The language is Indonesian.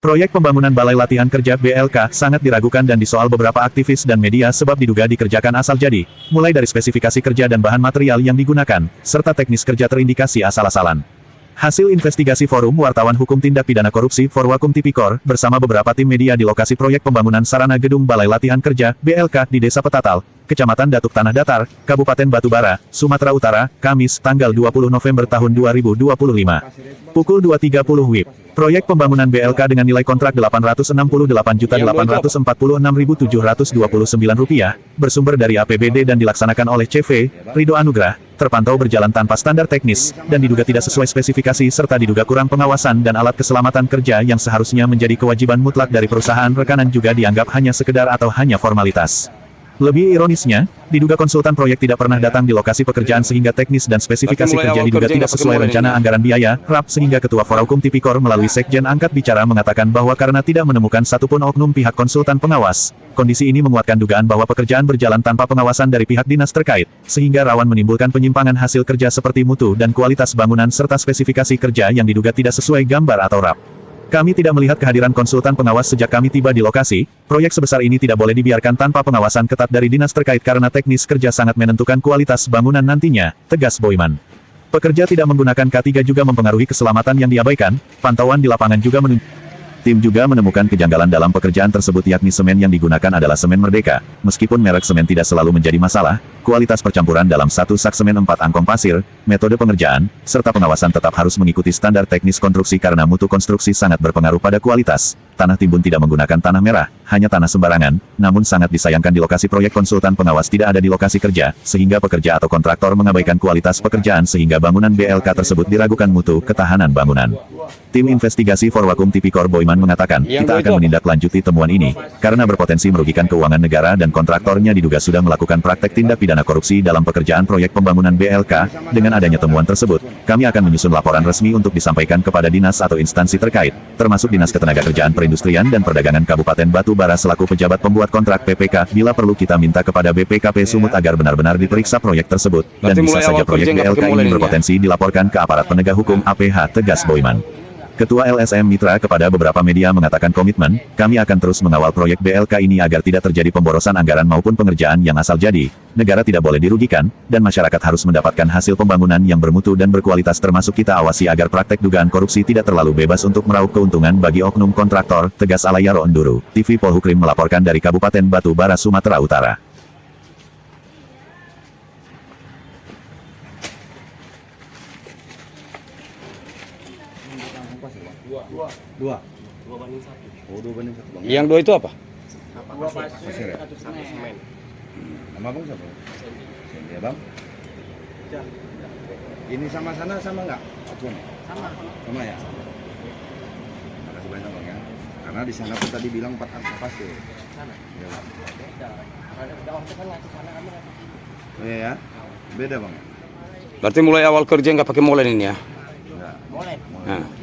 Proyek pembangunan Balai Latihan Kerja BLK sangat diragukan dan disoal beberapa aktivis dan media sebab diduga dikerjakan asal jadi, mulai dari spesifikasi kerja dan bahan material yang digunakan, serta teknis kerja terindikasi asal-asalan. Hasil investigasi Forum Wartawan Hukum Tindak Pidana Korupsi Forwakum Tipikor bersama beberapa tim media di lokasi proyek pembangunan sarana gedung Balai Latihan Kerja BLK di Desa Petatal, Kecamatan Datuk Tanah Datar, Kabupaten Batubara, Sumatera Utara, Kamis, tanggal 20 November tahun 2025. Pukul 2.30 WIB. Proyek pembangunan BLK dengan nilai kontrak Rp868.846.729 bersumber dari APBD dan dilaksanakan oleh CV, Ridho Anugrah, terpantau berjalan tanpa standar teknis, dan diduga tidak sesuai spesifikasi serta diduga kurang pengawasan dan alat keselamatan kerja yang seharusnya menjadi kewajiban mutlak dari perusahaan rekanan juga dianggap hanya sekedar atau hanya formalitas. Lebih ironisnya, diduga konsultan proyek tidak pernah datang di lokasi pekerjaan sehingga teknis dan spesifikasi kerja diduga tidak sesuai rencana anggaran biaya, RAP, sehingga Ketua Forwakum Tipikor melalui Sekjen Angkat Bicara mengatakan bahwa karena tidak menemukan satupun oknum pihak konsultan pengawas, kondisi ini menguatkan dugaan bahwa pekerjaan berjalan tanpa pengawasan dari pihak dinas terkait, sehingga rawan menimbulkan penyimpangan hasil kerja seperti mutu dan kualitas bangunan serta spesifikasi kerja yang diduga tidak sesuai gambar atau RAP. Kami tidak melihat kehadiran konsultan pengawas sejak kami tiba di lokasi. Proyek sebesar ini tidak boleh dibiarkan tanpa pengawasan ketat dari dinas terkait karena teknis kerja sangat menentukan kualitas bangunan nantinya, tegas Boyman. Pekerja tidak menggunakan K3 juga mempengaruhi keselamatan yang diabaikan. Pantauan di lapangan juga menunjukkan. Tim juga menemukan kejanggalan dalam pekerjaan tersebut yakni semen yang digunakan adalah semen Merdeka. Meskipun merek semen tidak selalu menjadi masalah, kualitas percampuran dalam satu sak semen 4 angkong pasir, metode pengerjaan, serta pengawasan tetap harus mengikuti standar teknis konstruksi karena mutu konstruksi sangat berpengaruh pada kualitas. Tanah timbun tidak menggunakan tanah merah, hanya tanah sembarangan, namun sangat disayangkan di lokasi proyek konsultan pengawas tidak ada di lokasi kerja, sehingga pekerja atau kontraktor mengabaikan kualitas pekerjaan sehingga bangunan BLK tersebut diragukan mutu ketahanan bangunan. Tim investigasi Forwakum Tipikor Boyman mengatakan, kita akan menindaklanjuti temuan ini, karena berpotensi merugikan keuangan negara dan kontraktornya diduga sudah melakukan praktek tindak pidana korupsi dalam pekerjaan proyek pembangunan BLK. Dengan adanya temuan tersebut, kami akan menyusun laporan resmi untuk disampaikan kepada dinas atau instansi terkait, termasuk Dinas Ketenagakerjaan Perindustrian dan Perdagangan Kabupaten Batubara selaku pejabat pembuat kontrak PPK. Bila perlu kita minta kepada BPKP Sumut agar benar-benar diperiksa proyek tersebut, dan bisa saja proyek BLK ini berpotensi dilaporkan ke aparat penegak hukum APH, tegas Boyman. Ketua LSM Mitra kepada beberapa media mengatakan komitmen, kami akan terus mengawal proyek BLK ini agar tidak terjadi pemborosan anggaran maupun pengerjaan yang asal jadi, negara tidak boleh dirugikan, dan masyarakat harus mendapatkan hasil pembangunan yang bermutu dan berkualitas termasuk kita awasi agar praktek dugaan korupsi tidak terlalu bebas untuk meraup keuntungan bagi oknum kontraktor, tegas Alayaro Enduru. TV Polhukrim melaporkan dari Kabupaten Batubara, Sumatera Utara. Dua. 2/1. Oh, 2/1 bang. Yang dua itu apa? Pasir ya? Satu semen. Nama bang siapa? Sendi ya bang. Ini sama sana sama nggak? Sama ya. Makasih banyak bang ya. Karena di sana pun tadi bilang 4 angka pasir. Sana. Ya bang. Beda. Ada waktu kan nggak sana kami nggak kesini. Oh iya ya. Beda bang. Berarti mulai awal kerja nggak pakai molen ini ya? Enggak. Boleh. Nah.